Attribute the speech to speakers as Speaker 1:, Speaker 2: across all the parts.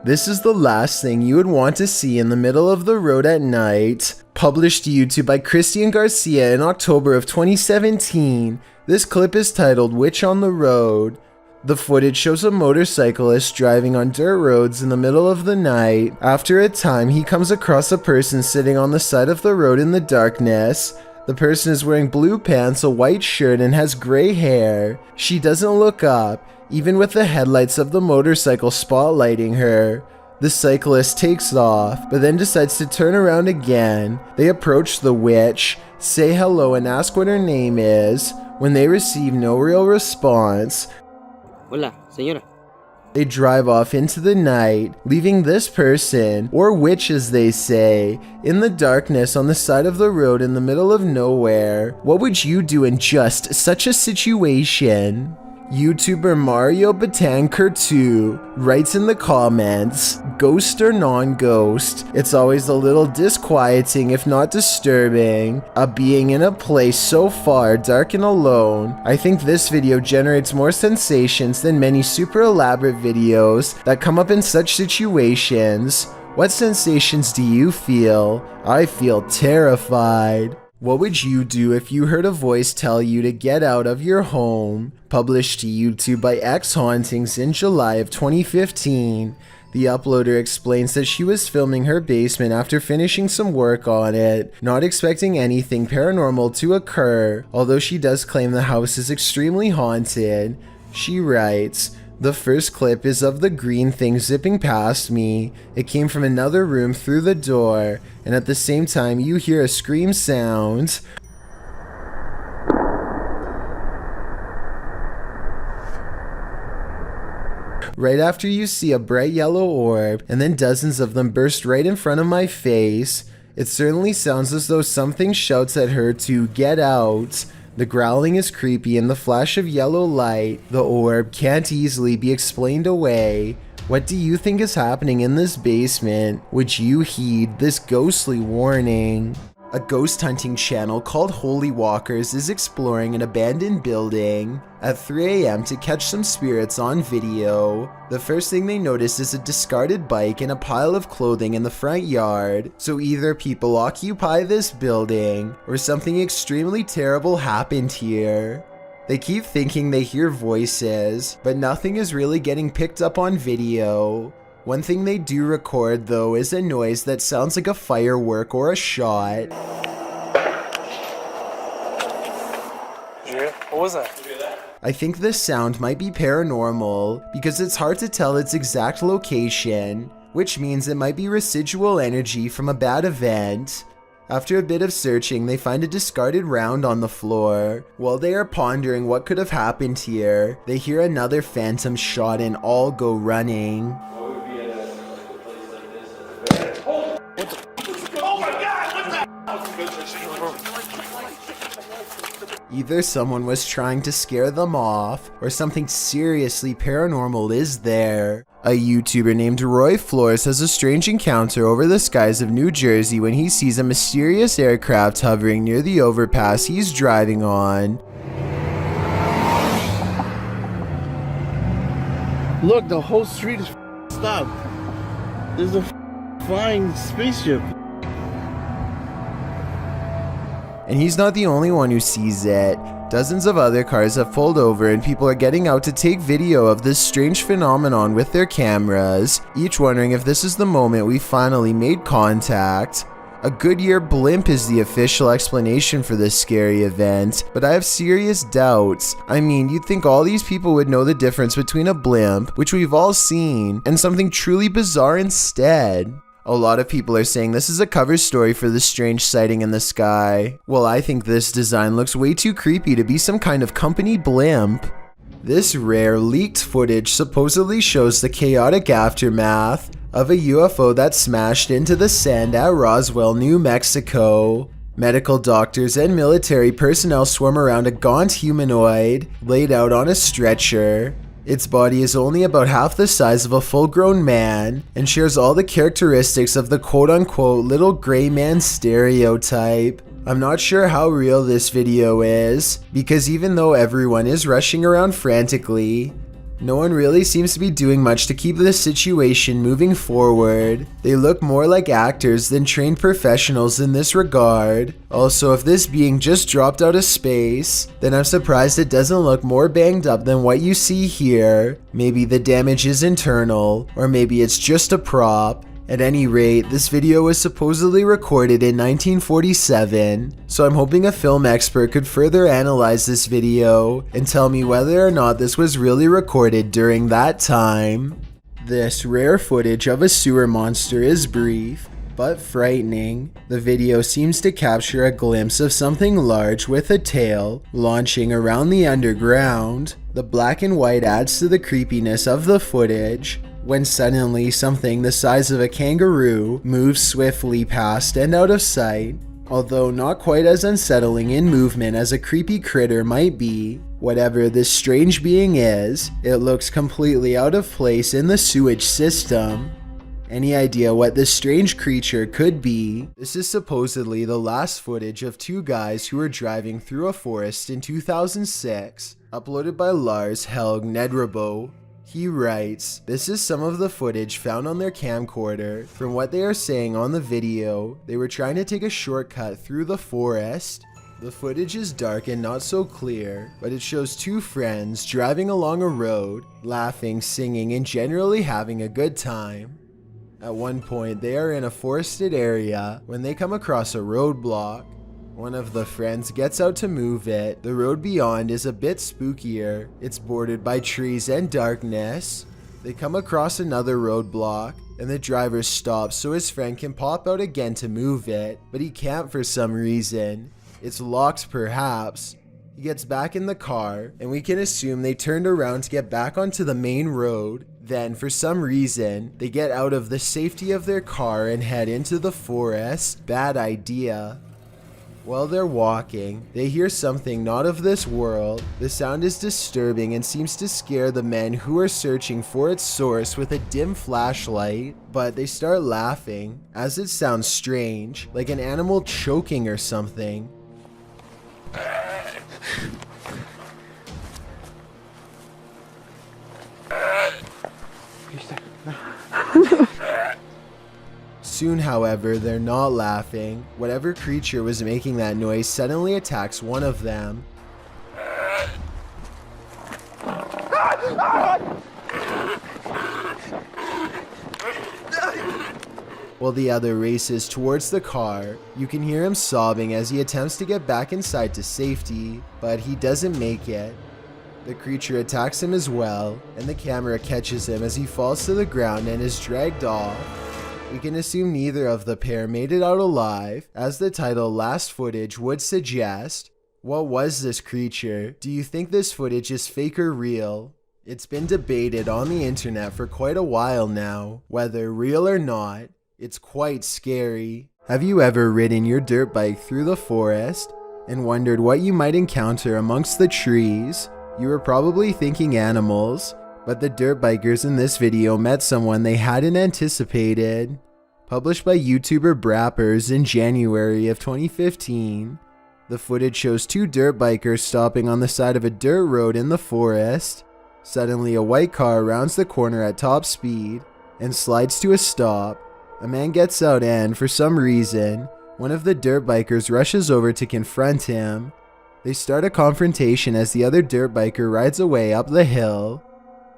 Speaker 1: This is the last thing you would want to see in the middle of the road at night. Published to YouTube by Christian Garcia in October of 2017. This clip is titled Witch on the Road. The footage shows a motorcyclist driving on dirt roads in the middle of the night. After a time, he comes across a person sitting on the side of the road in the darkness. The person is wearing blue pants, a white shirt, and has gray hair. She doesn't look up, even with the headlights of the motorcycle spotlighting her. The cyclist takes off, but then decides to turn around again. They approach the witch, say hello, and ask what her name is. When they receive no real response,
Speaker 2: Hola, señora.
Speaker 1: They drive off into the night, leaving this person, or witch as they say, in the darkness on the side of the road in the middle of nowhere. What would you do in just such a situation? YouTuber Mario Batanker2 writes in the comments, ghost or non-ghost, it's always a little disquieting if not disturbing, being in a place so far dark and alone. I think this video generates more sensations than many super elaborate videos that come up in such situations. What sensations do you feel? I feel terrified. What would you do if you heard a voice tell you to get out of your home? Published to YouTube by X Hauntings in July of 2015. The uploader explains that she was filming her basement after finishing some work on it, not expecting anything paranormal to occur, although she does claim the house is extremely haunted. She writes, "The first clip is of the green thing zipping past me. It came from another room through the door, and at the same time you hear a scream sound. Right after you see a bright yellow orb, and then dozens of them burst right in front of my face. It certainly sounds as though something shouts at her to get out. The growling is creepy and the flash of yellow light, the orb, can't easily be explained away. What do you think is happening in this basement? Would you heed this ghostly warning?" A ghost hunting channel called Holy Walkers is exploring an abandoned building at 3 a.m. to catch some spirits on video. The first thing they notice is a discarded bike and a pile of clothing in the front yard. So either people occupy this building or something extremely terrible happened here. They keep thinking they hear voices, but nothing is really getting picked up on video. One thing they do record though is a noise that sounds like a firework or a shot.
Speaker 3: What was that?
Speaker 1: I think this sound might be paranormal because it's hard to tell its exact location, which means it might be residual energy from a bad event. After a bit of searching, they find a discarded round on the floor. While they are pondering what could have happened here, they hear another phantom shot and all go running. Either someone was trying to scare them off, or something seriously paranormal is there. A YouTuber named Roy Flores has a strange encounter over the skies of New Jersey when he sees a mysterious aircraft hovering near the overpass he's driving on.
Speaker 4: Look, the whole street is stopped. There's a flying spaceship.
Speaker 1: And he's not the only one who sees it. Dozens of other cars have pulled over and people are getting out to take video of this strange phenomenon with their cameras, each wondering if this is the moment we finally made contact. A Goodyear blimp is the official explanation for this scary event, but I have serious doubts. I mean, you'd think all these people would know the difference between a blimp, which we've all seen, and something truly bizarre instead. A lot of people are saying this is a cover story for the strange sighting in the sky. Well, I think this design looks way too creepy to be some kind of company blimp. This rare leaked footage supposedly shows the chaotic aftermath of a UFO that smashed into the sand at Roswell, New Mexico. Medical doctors and military personnel swarm around a gaunt humanoid laid out on a stretcher. Its body is only about half the size of a full-grown man and shares all the characteristics of the quote-unquote little gray man stereotype. I'm not sure how real this video is, because even though everyone is rushing around frantically, No one really seems to be doing much to keep this situation moving forward. They look more like actors than trained professionals in this regard. Also, if this being just dropped out of space, then I'm surprised it doesn't look more banged up than what you see here. Maybe the damage is internal, or maybe it's just a prop. At any rate, this video was supposedly recorded in 1947, so I'm hoping a film expert could further analyze this video and tell me whether or not this was really recorded during that time. This rare footage of a sewer monster is brief, but frightening. The video seems to capture a glimpse of something large with a tail launching around the underground. The black and white adds to the creepiness of the footage, when suddenly something the size of a kangaroo moves swiftly past and out of sight. Although not quite as unsettling in movement as a creepy critter might be, whatever this strange being is, it looks completely out of place in the sewage system. Any idea what this strange creature could be? This is supposedly the last footage of two guys who were driving through a forest in 2006, uploaded by Lars Helg Nedrebo. He writes, "This is some of the footage found on their camcorder. From what they are saying on the video, they were trying to take a shortcut through the forest. The footage is dark and not so clear, but it shows two friends driving along a road, laughing, singing, and generally having a good time. At one point, they are in a forested area when they come across a roadblock. One of the friends gets out to move it. The road beyond is a bit spookier. It's bordered by trees and darkness. They come across another roadblock, and the driver stops so his friend can pop out again to move it, but he can't for some reason. It's locked perhaps. He gets back in the car, and we can assume they turned around to get back onto the main road. Then, for some reason, they get out of the safety of their car and head into the forest. Bad idea. While they're walking, they hear something not of this world. The sound is disturbing and seems to scare the men who are searching for its source with a dim flashlight, but they start laughing, as it sounds strange, like an animal choking or something. Soon, however, they're not laughing. Whatever creature was making that noise suddenly attacks one of them. While the other races towards the car, you can hear him sobbing as he attempts to get back inside to safety, but he doesn't make it. The creature attacks him as well, and the camera catches him as he falls to the ground and is dragged off. We can assume neither of the pair made it out alive, as the title Last Footage would suggest. What was this creature? Do you think this footage is fake or real? It's been debated on the internet for quite a while now, whether real or not. It's quite scary. Have you ever ridden your dirt bike through the forest and wondered what you might encounter amongst the trees? You were probably thinking animals, but the dirt bikers in this video met someone they hadn't anticipated. Published by YouTuber Brappers in January of 2015, the footage shows two dirt bikers stopping on the side of a dirt road in the forest. Suddenly, a white car rounds the corner at top speed and slides to a stop. A man gets out and, for some reason, one of the dirt bikers rushes over to confront him. They start a confrontation as the other dirt biker rides away up the hill.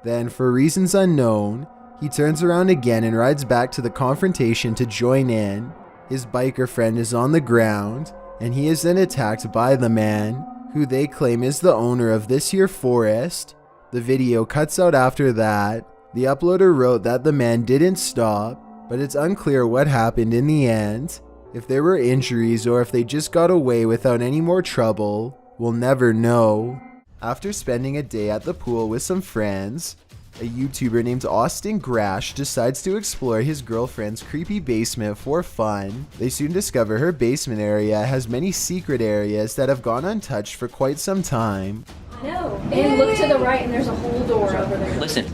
Speaker 1: Then, for reasons unknown, he turns around again and rides back to the confrontation to join in. His biker friend is on the ground, and he is then attacked by the man, who they claim is the owner of this here forest. The video cuts out after that. The uploader wrote that the man didn't stop, but it's unclear what happened in the end. If there were injuries or if they just got away without any more trouble, we'll never know. After spending a day at the pool with some friends, a YouTuber named Austin Grash decides to explore his girlfriend's creepy basement for fun. They soon discover her basement area has many secret areas that have gone untouched for quite some time.
Speaker 3: No, and look to the right and there's a whole door over there.
Speaker 5: Listen,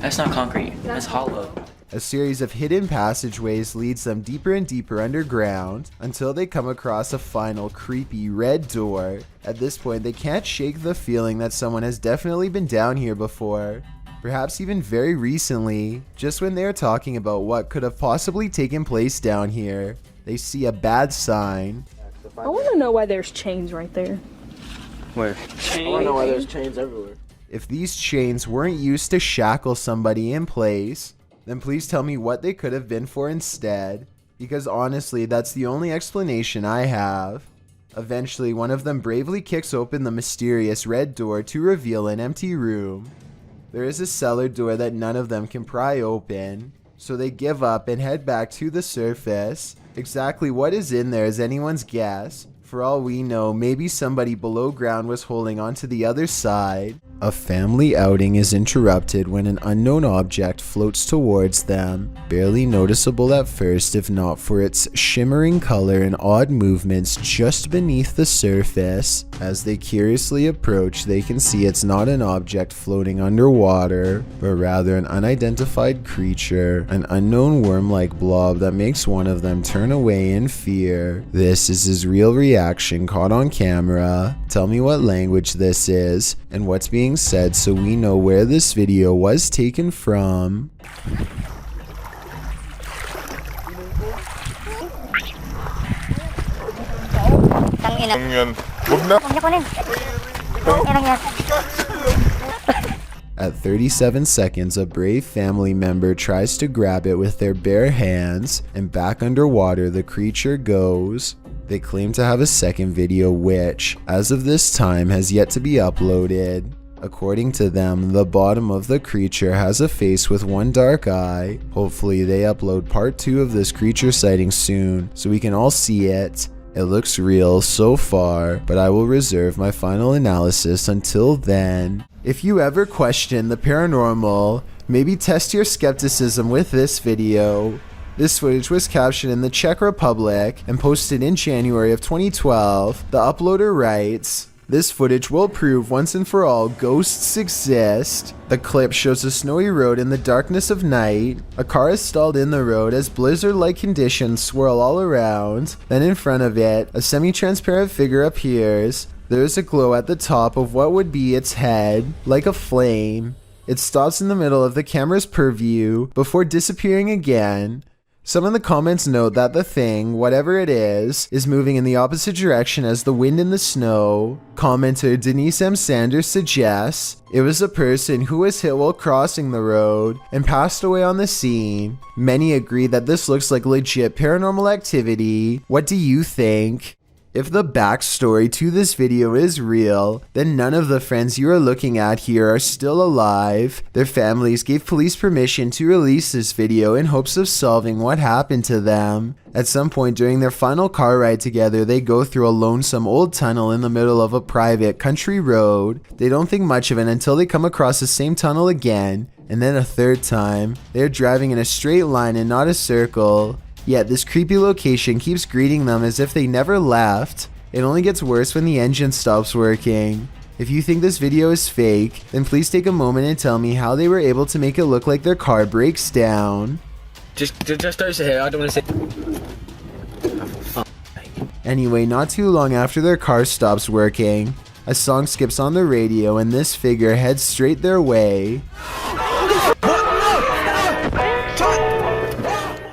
Speaker 5: that's not concrete, that's hollow.
Speaker 1: A series of hidden passageways leads them deeper and deeper underground until they come across a final creepy red door. At this point, they can't shake the feeling that someone has definitely been down here before. Perhaps even very recently, just when they are talking about what could have possibly taken place down here, they see a bad sign.
Speaker 3: I want to know why there's chains right there.
Speaker 2: Where?
Speaker 4: I want to know why there's chains everywhere.
Speaker 1: If these chains weren't used to shackle somebody in place, then please tell me what they could have been for instead, because honestly, that's the only explanation I have. Eventually, one of them bravely kicks open the mysterious red door to reveal an empty room. There is a cellar door that none of them can pry open, so they give up and head back to the surface. Exactly what is in there is anyone's guess. For all we know, maybe somebody below ground was holding on to the other side. A family outing is interrupted when an unknown object floats towards them, barely noticeable at first if not for its shimmering color and odd movements just beneath the surface. As they curiously approach, they can see it's not an object floating underwater, but rather an unidentified creature, an unknown worm-like blob that makes one of them turn away in fear. This is his real reaction caught on camera. Tell me what language this is and what's being said so we know where this video was taken from. At 37 seconds, a brave family member tries to grab it with their bare hands, and back underwater the creature goes. They claim to have a second video which, as of this time, has yet to be uploaded. According to them, the bottom of the creature has a face with one dark eye. Hopefully they upload part 2 of this creature sighting soon, so we can all see it. It looks real so far, but I will reserve my final analysis until then. If you ever question the paranormal, maybe test your skepticism with this video. This footage was captured in the Czech Republic and posted in January of 2012. The uploader writes, "This footage will prove once and for all ghosts exist." The clip shows a snowy road in the darkness of night. A car is stalled in the road as blizzard-like conditions swirl all around. Then in front of it, a semi-transparent figure appears. There is a glow at the top of what would be its head, like a flame. It stops in the middle of the camera's purview before disappearing again. Some of the comments note that the thing, whatever it is moving in the opposite direction as the wind and the snow. Commenter Denise M. Sanders suggests it was a person who was hit while crossing the road and passed away on the scene. Many agree that this looks like legit paranormal activity. What do you think? If the backstory to this video is real, then none of the friends you are looking at here are still alive. Their families gave police permission to release this video in hopes of solving what happened to them. At some point during their final car ride together, they go through a lonesome old tunnel in the middle of a private country road. They don't think much of it until they come across the same tunnel again, and then a third time. They're driving in a straight line and not a circle. Yet this creepy location keeps greeting them as if they never left. It only gets worse when the engine stops working. If you think this video is fake, then please take a moment and tell me how they were able to make it look like their car breaks down.
Speaker 2: Just over here, I don't want to say.
Speaker 1: Anyway, not too long after their car stops working, a song skips on the radio and this figure heads straight their way.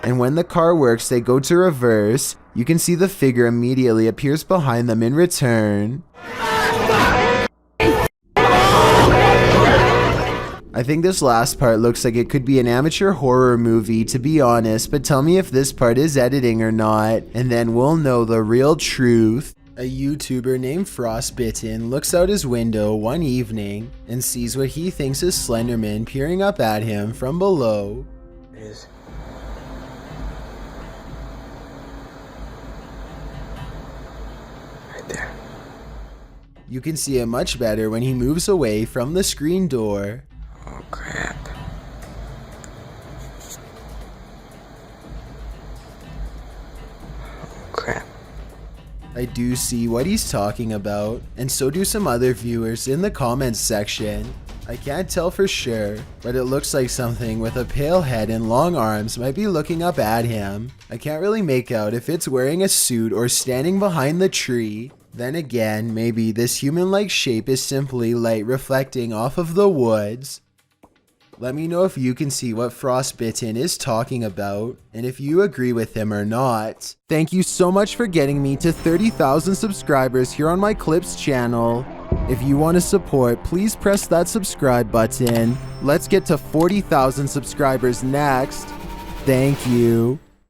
Speaker 1: And when the car works, they go to reverse. You can see the figure immediately appears behind them in return. I think this last part looks like it could be an amateur horror movie, to be honest, but tell me if this part is editing or not, and then we'll know the real truth. A YouTuber named Frostbitten looks out his window one evening and sees what he thinks is Slenderman peering up at him from below.
Speaker 2: There.
Speaker 1: You can see it much better when he moves away from the screen door.
Speaker 2: Oh crap. Oh crap.
Speaker 1: I do see what he's talking about, and so do some other viewers in the comments section. I can't tell for sure, but it looks like something with a pale head and long arms might be looking up at him. I can't really make out if it's wearing a suit or standing behind the tree. Then again, maybe this human-like shape is simply light reflecting off of the woods. Let me know if you can see what Frostbitten is talking about, and if you agree with him or not. Thank you so much for getting me to 30,000 subscribers here on my Clips channel. If you want to support, please press that subscribe button. Let's get to 40,000 subscribers next. Thank you.